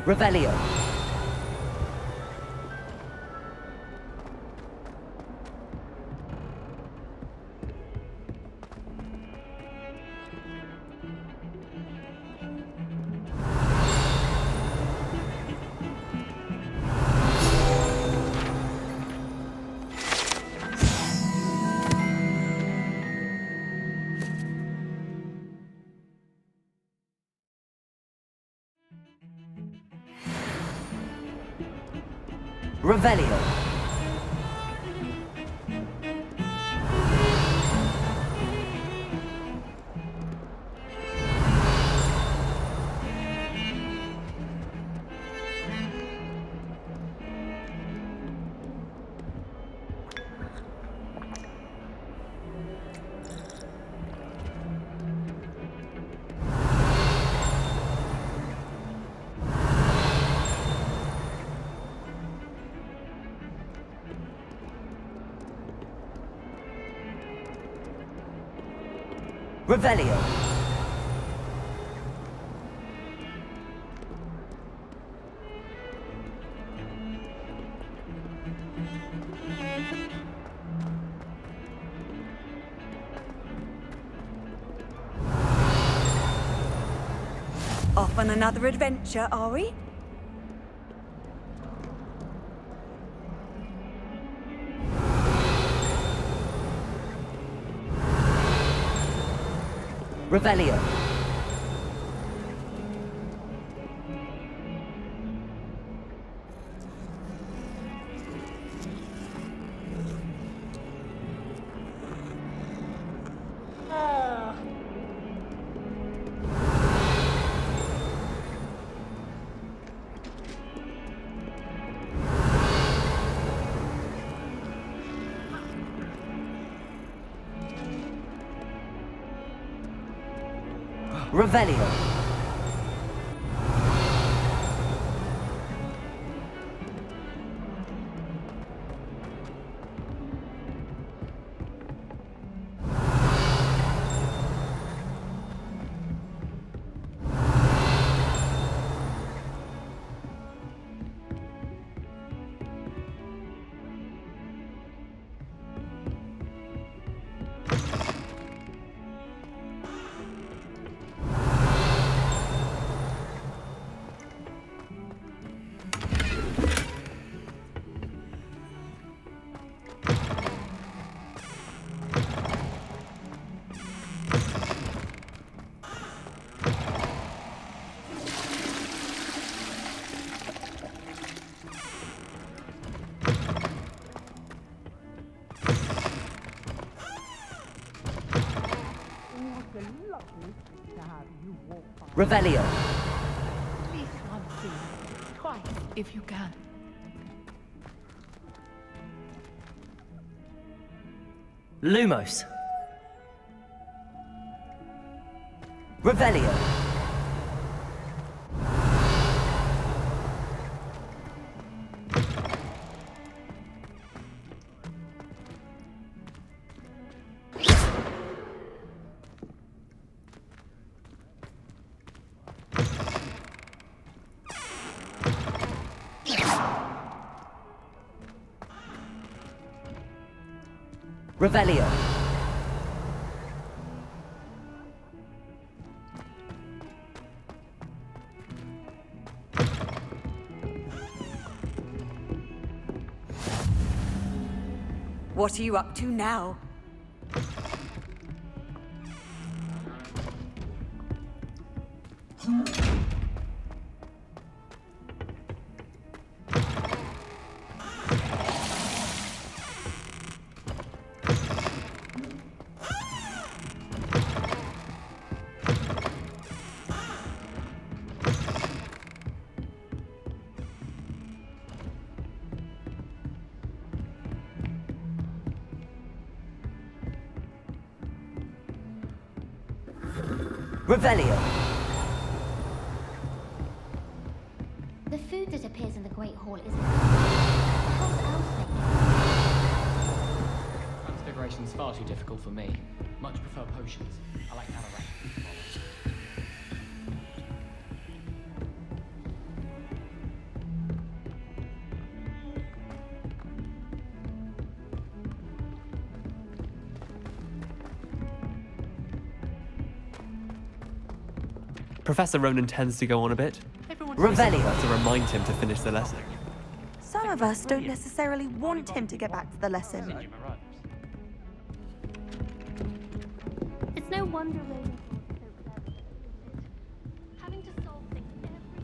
Revelio. Revelio. Revelio. Off on another adventure, are we? Revelio. Revelio. Revelio. At least once soon. Twice, if you can. Lumos. Revelio. Revelio. What are you up to now? Revelio. The food that appears in the Great Hall isn't. How's Alfred? Transfiguration's far too difficult for me. Much prefer potions. I like Alarate. Professor Ronan tends to go on a bit. Revelio. To remind him to finish the lesson. Some of us don't necessarily want him to get back to the lesson. It's no wonder Ravenclaw is so clever, isn't it? Having to solve things every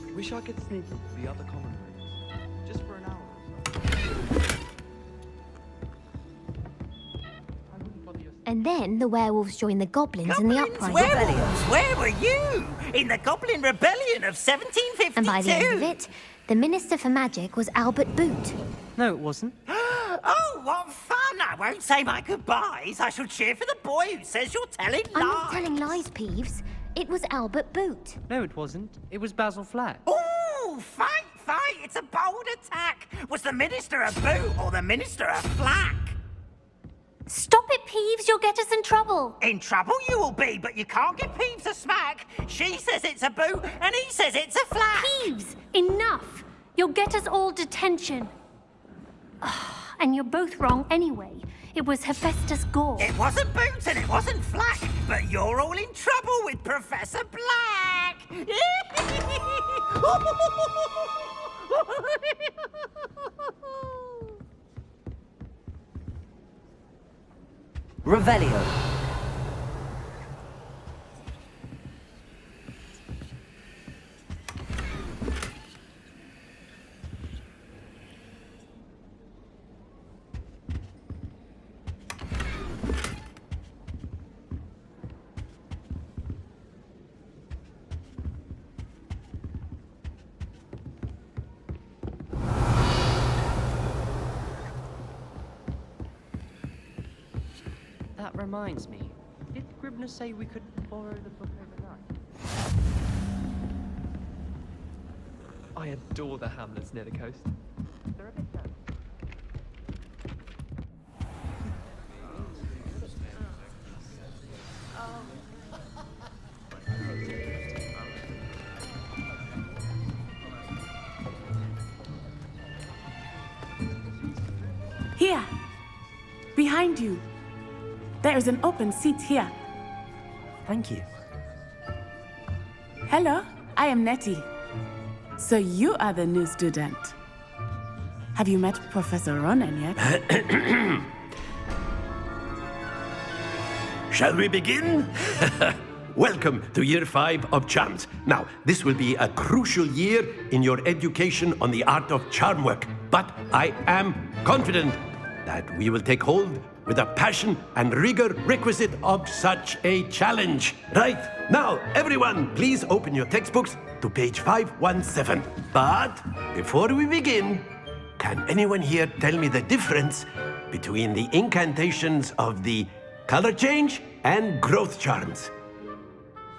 time. Wish I could sneak into the other common rooms. Just for an hour or And then the werewolves join the goblins in the uprising. Werewolves, where were you? In the Goblin Rebellion of 1752? And by the end of it, the Minister for Magic was Albert Boot. No, it wasn't. Oh, what fun! I won't say my goodbyes. I shall cheer for the boy who says you're telling lies. I'm not telling lies, Peeves. It was Albert Boot. No, it wasn't. It was Basil Flack. Ooh, fight! It's a bold attack. Was the Minister a boot or the Minister a flack? Stop it, Peeves. You'll get us in trouble. In trouble you will be, but you can't give Peeves a smack. She says it's a boot, and he says it's a flack. Peeves, enough. You'll get us all detention. And you're both wrong anyway. It was Hephaestus Gore. It wasn't Boots and it wasn't Flack, but you're all in trouble with Professor Black. Revelio. That reminds me. Did Scribner say we could borrow the book overnight? I adore the hamlets near the coast. They're a bit down. Here, behind you. There is an open seat here. Thank you. Hello, I am Nettie. So you are the new student. Have you met Professor Ronan yet? Shall we begin? Welcome to Year 5 of Charms. Now, this will be a crucial year in your education on the art of charm work, but I am confident that we will take hold with the passion and rigor requisite of such a challenge. Right, now, everyone, please open your textbooks to page 517. But before we begin, can anyone here tell me the difference between the incantations of the color change and growth charms?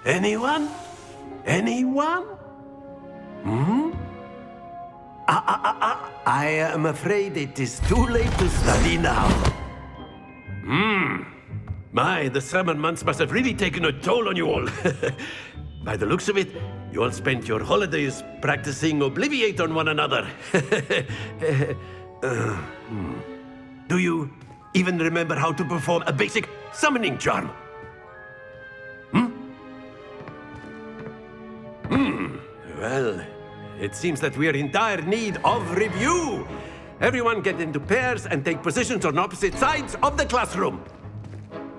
Anyone? Anyone? I am afraid it is too late to study now. My, the summer months must have really taken a toll on you all. By the looks of it, you all spent your holidays practicing Obliviate on one another. Do you even remember how to perform a basic summoning charm? Well, it seems that we are in dire need of review. Everyone get into pairs and take positions on opposite sides of the classroom.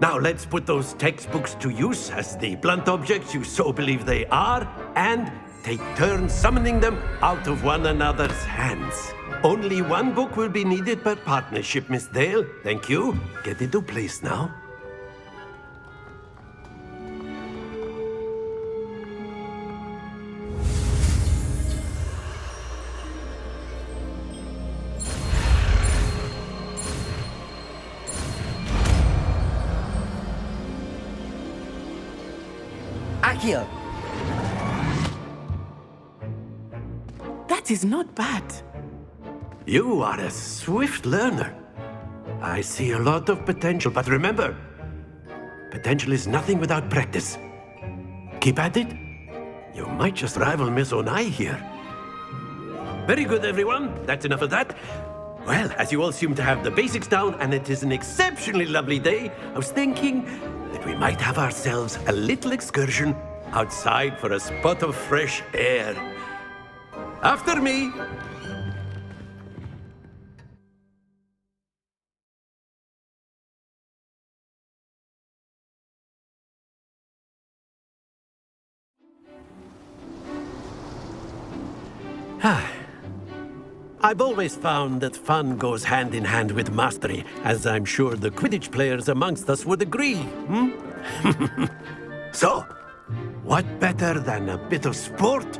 Now let's put those textbooks to use as the blunt objects you so believe they are, and take turns summoning them out of one another's hands. Only one book will be needed per partnership, Miss Dale. Thank you. Get into place now. Accio. That is not bad. You are a swift learner. I see a lot of potential, but remember, potential is nothing without practice. Keep at it. You might just rival Miss Onai here. Very good, everyone. That's enough of that. Well, as you all seem to have the basics down and it is an exceptionally lovely day, I was thinking that we might have ourselves a little excursion outside for a spot of fresh air. After me. I've always found that fun goes hand in hand with mastery, as I'm sure the Quidditch players amongst us would agree, So, what better than a bit of sport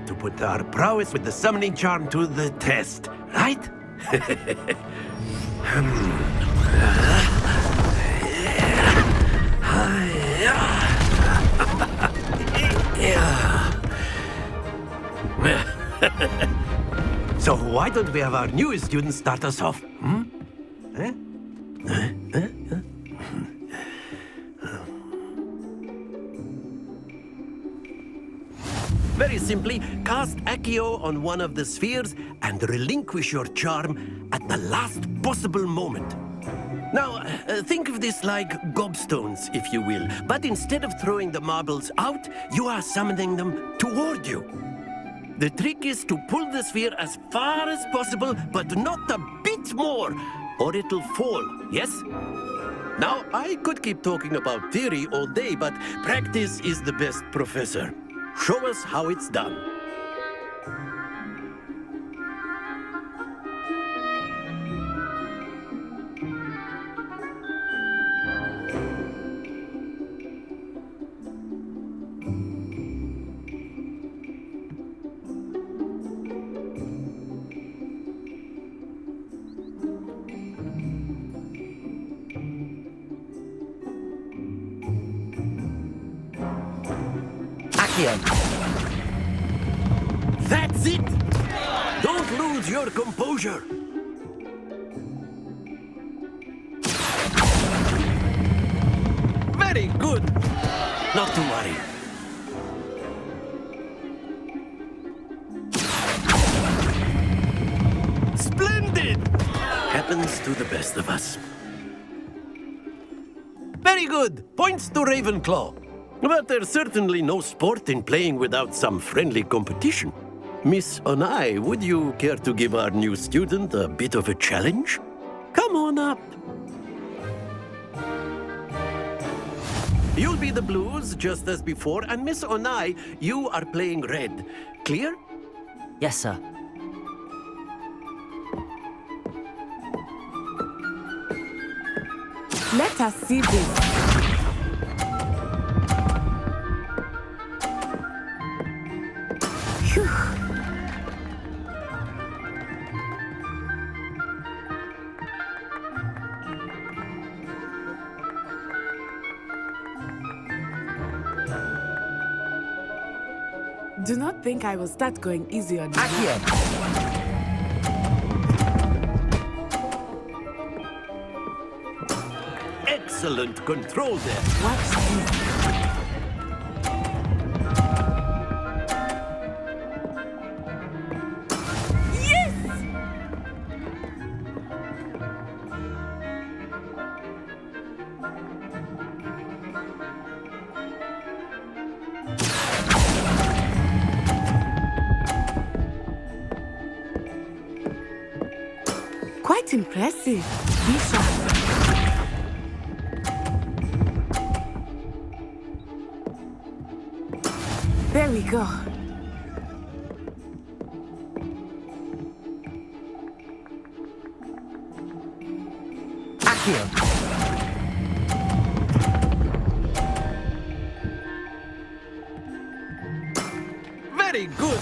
to put our prowess with the summoning charm to the test, right? So why don't we have our newest student start us off? Very simply, cast Accio on one of the spheres and relinquish your charm at the last possible moment. Now, think of this like gobstones, if you will, but instead of throwing the marbles out, you are summoning them toward you. The trick is to pull the sphere as far as possible, but not a bit more, or it'll fall, yes? Now, I could keep talking about theory all day, but practice is the best professor. Show us how it's done. That's it! Don't lose your composure! Very good! Not to worry. Splendid! Happens to the best of us. Very good! Points to Ravenclaw. But there's certainly no sport in playing without some friendly competition. Miss Onai, would you care to give our new student a bit of a challenge? Come on up. You'll be the blues, just as before, and Miss Onai, you are playing red. Clear? Yes, sir. Let us see this. Do not think I will start going easy on you. Excellent control there. Watch this. Quite impressive. Be sharp. There we go. Accio. Very good.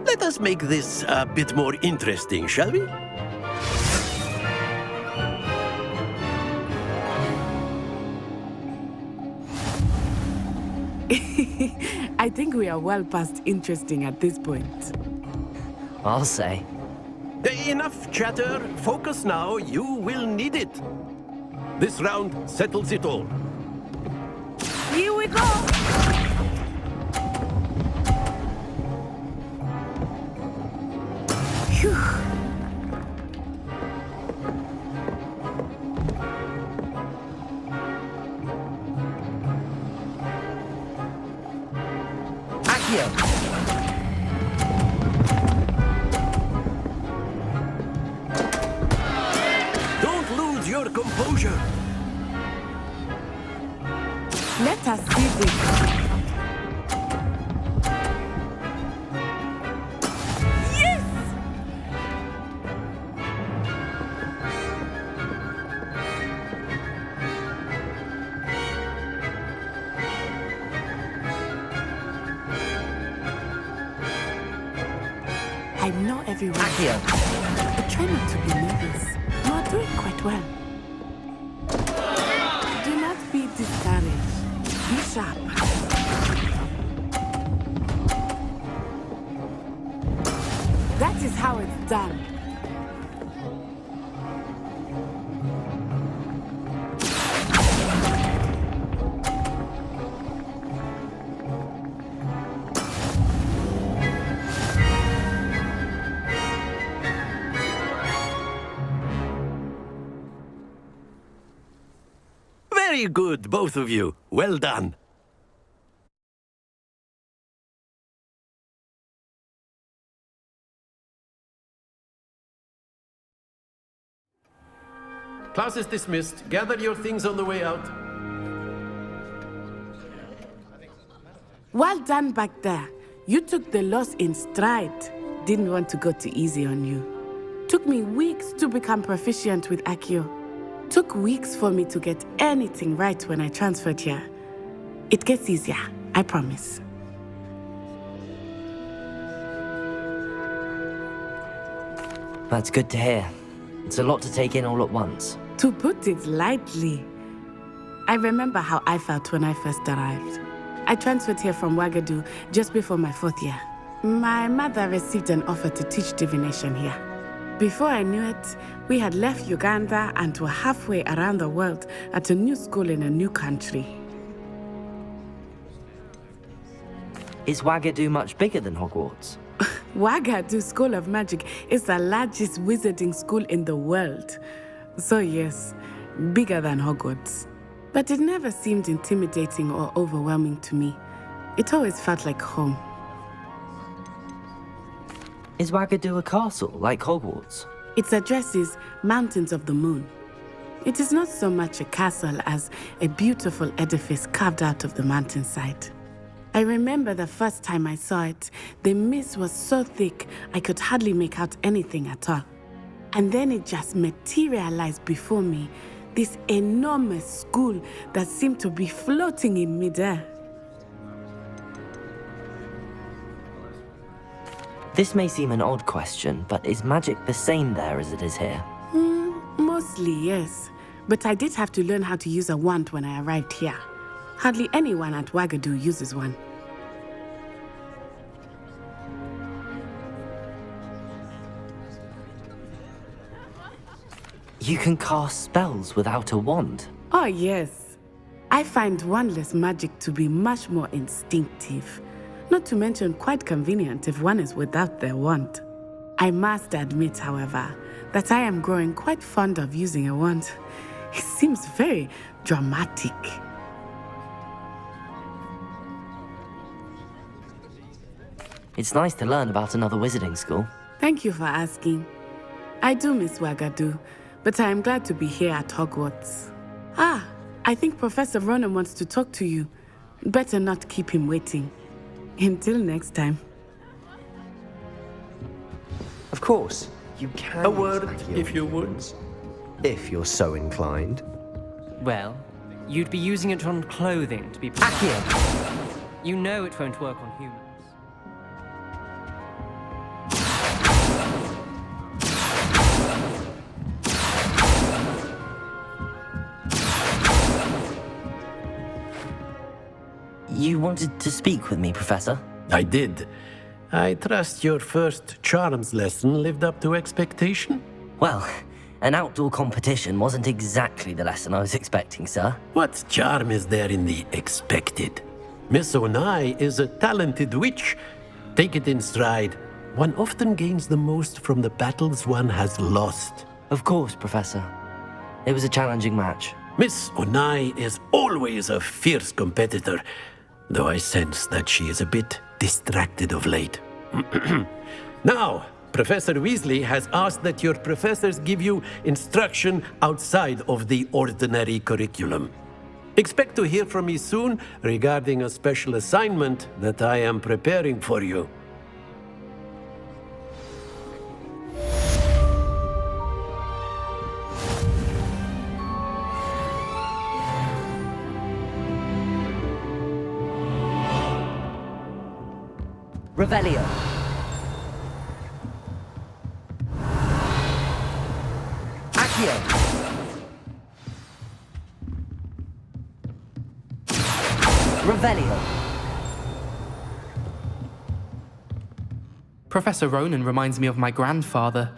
Let us make this a bit more interesting, shall we? I think we are well past interesting at this point. I'll say. Enough chatter. Focus now. You will need it. This round settles it all. Here we go! Phew. Don't lose your composure. Let us see this. Yes! I know everyone. But try not to be nervous. You are doing quite well. Do not be discouraged. Be sharp. That is how it's done. Very good, both of you. Well done. Class is dismissed. Gather your things on the way out. Well done back there. You took the loss in stride. Didn't want to go too easy on you. Took me weeks to become proficient with Accio. Took weeks for me to get anything right when I transferred here. It gets easier, I promise. That's good to hear. It's a lot to take in all at once. To put it lightly, I remember how I felt when I first arrived. I transferred here from Ouagadougou just before my 4th year. My mother received an offer to teach divination here. Before I knew it, we had left Uganda and were halfway around the world at a new school in a new country. Is Ouagadougou much bigger than Hogwarts? Ouagadougou School of Magic is the largest wizarding school in the world. So yes, bigger than Hogwarts. But it never seemed intimidating or overwhelming to me. It always felt like home. Is Ouagadougou a castle, like Hogwarts? Its address is Mountains of the Moon. It is not so much a castle as a beautiful edifice carved out of the mountainside. I remember the first time I saw it, the mist was so thick I could hardly make out anything at all. And then it just materialized before me, this enormous school that seemed to be floating in midair. This may seem an odd question, but is magic the same there as it is here? Mostly, yes. But I did have to learn how to use a wand when I arrived here. Hardly anyone at Ouagadougou uses one. You can cast spells without a wand? Oh, yes. I find wandless magic to be much more instinctive. Not to mention quite convenient if one is without their wand. I must admit, however, that I am growing quite fond of using a wand. It seems very dramatic. It's nice to learn about another wizarding school. Thank you for asking. I do miss Ouagadougou, but I am glad to be here at Hogwarts. Ah, I think Professor Ronan wants to talk to you. Better not keep him waiting. Until next time. Of course, you can. A use word, Accio if you would. if you're so inclined. Well, you'd be using it on clothing to be precise. You know it won't work on humans. You wanted to speak with me, Professor? I did. I trust your first charms lesson lived up to expectation? Well, An outdoor competition wasn't exactly the lesson I was expecting, sir. What charm is there in the expected? Miss Onai is a talented witch. Take it in stride. One often gains the most from the battles one has lost. Of course, Professor. It was a challenging match. Miss Onai is always a fierce competitor, though I sense that she is a bit distracted of late. Now, Professor Weasley has asked that your professors give you instruction outside of the ordinary curriculum. Expect to hear from me soon regarding a special assignment that I am preparing for you. Revelio. Accio. Revelio. Professor Ronan reminds me of my grandfather.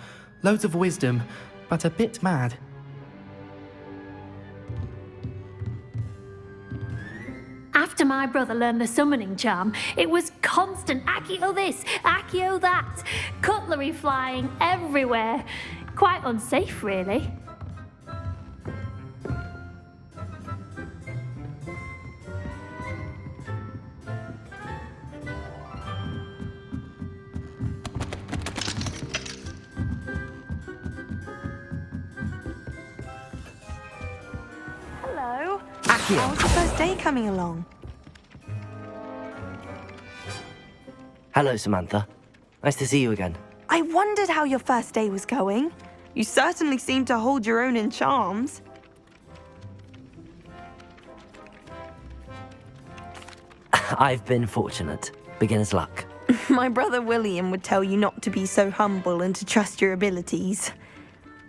Loads of wisdom, but a bit mad. After my brother learned the summoning charm, it was constant Accio this, Accio that. Cutlery flying everywhere. Quite unsafe, really. Hello. Accio. How's the first day coming along? Hello, Samantha. Nice to see you again. I wondered how your first day was going. You certainly seem to hold your own in charms. I've been fortunate. Beginner's luck. My brother William would tell you not to be so humble and to trust your abilities.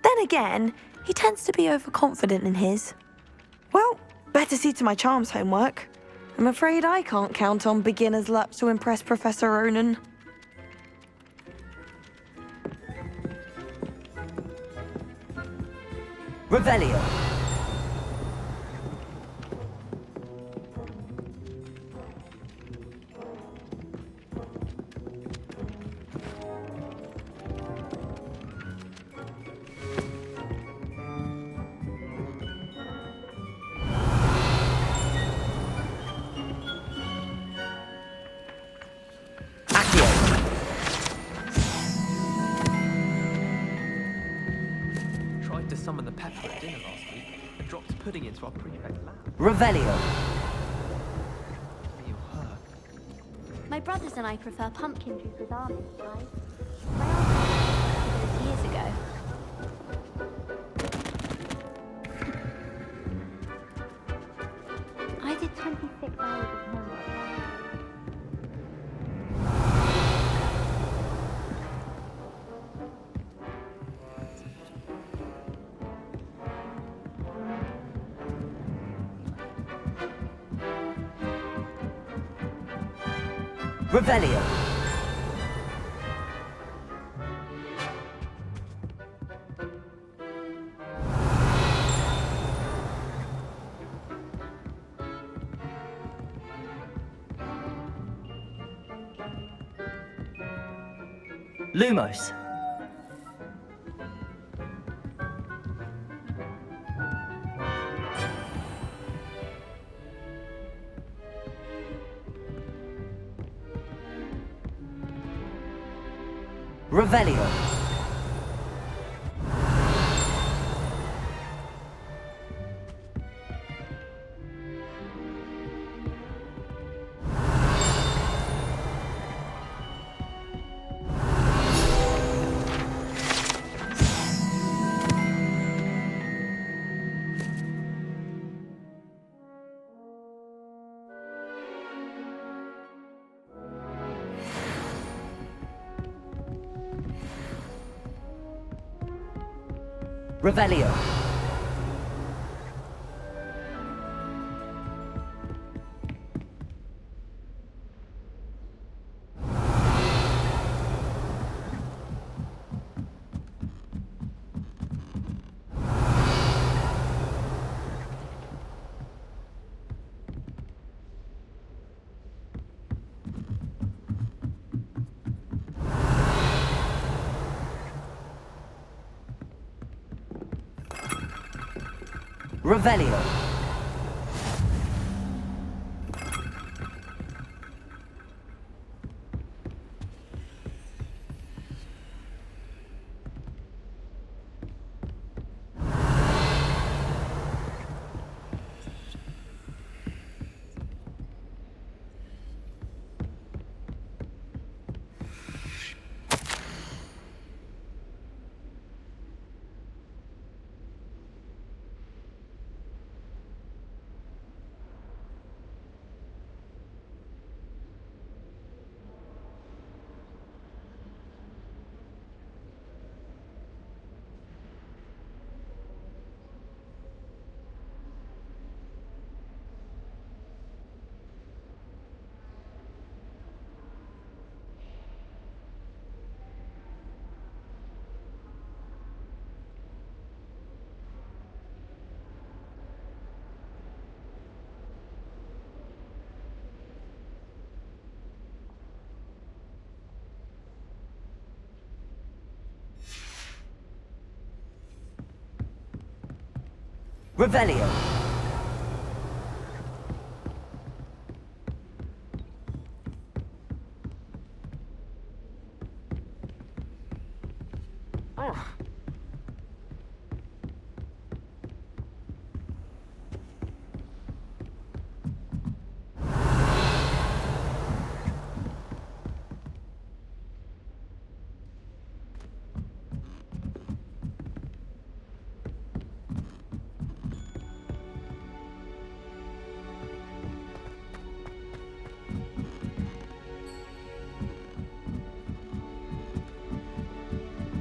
Then again, he tends to be overconfident in his. Well, better see to my charms homework. I'm afraid I can't count on beginner's luck to impress Professor Ronan. Revelio. Tried to summon the pepper at dinner last week and dropped pudding into our prefect lab. Revelio. Me or her? My brothers and I prefer pumpkin juice with almond pies. My aunt did years ago. I did 26 hours of homework. Revelio. Lumos. Revelio. Revelio. Revelio. Revelio.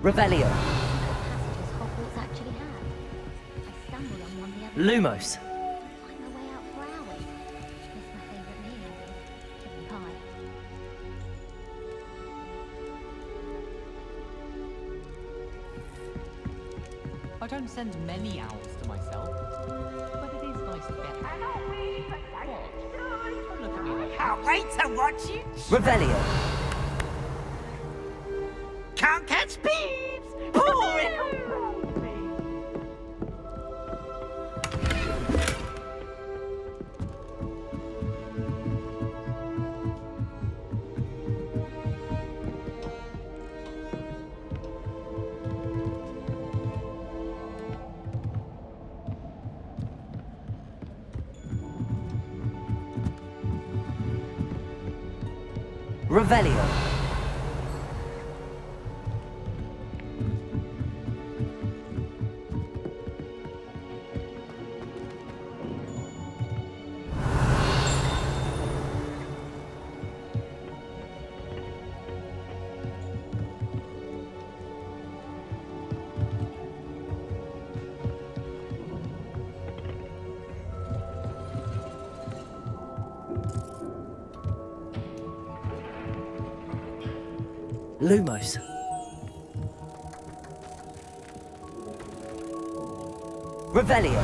Revelio. Passages Hogwarts actually have. I stumbled on one the other day. Lumos. Find my way out for hours. Miss my favourite meal, chicken pie. I don't spend many hours to myself, but it is nice to get. What? Don't look at me like that. Can't wait to watch you. Revelio. Can't catch bees. Pouring. Revelio. Lumos. Revelio.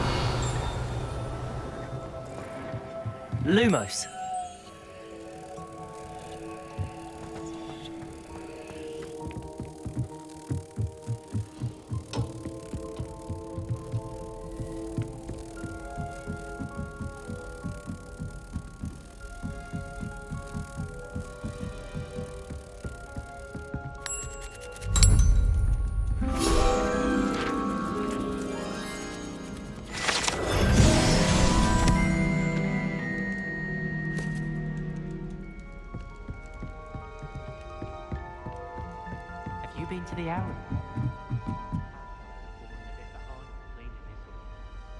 Lumos. Have you been to the Arrow?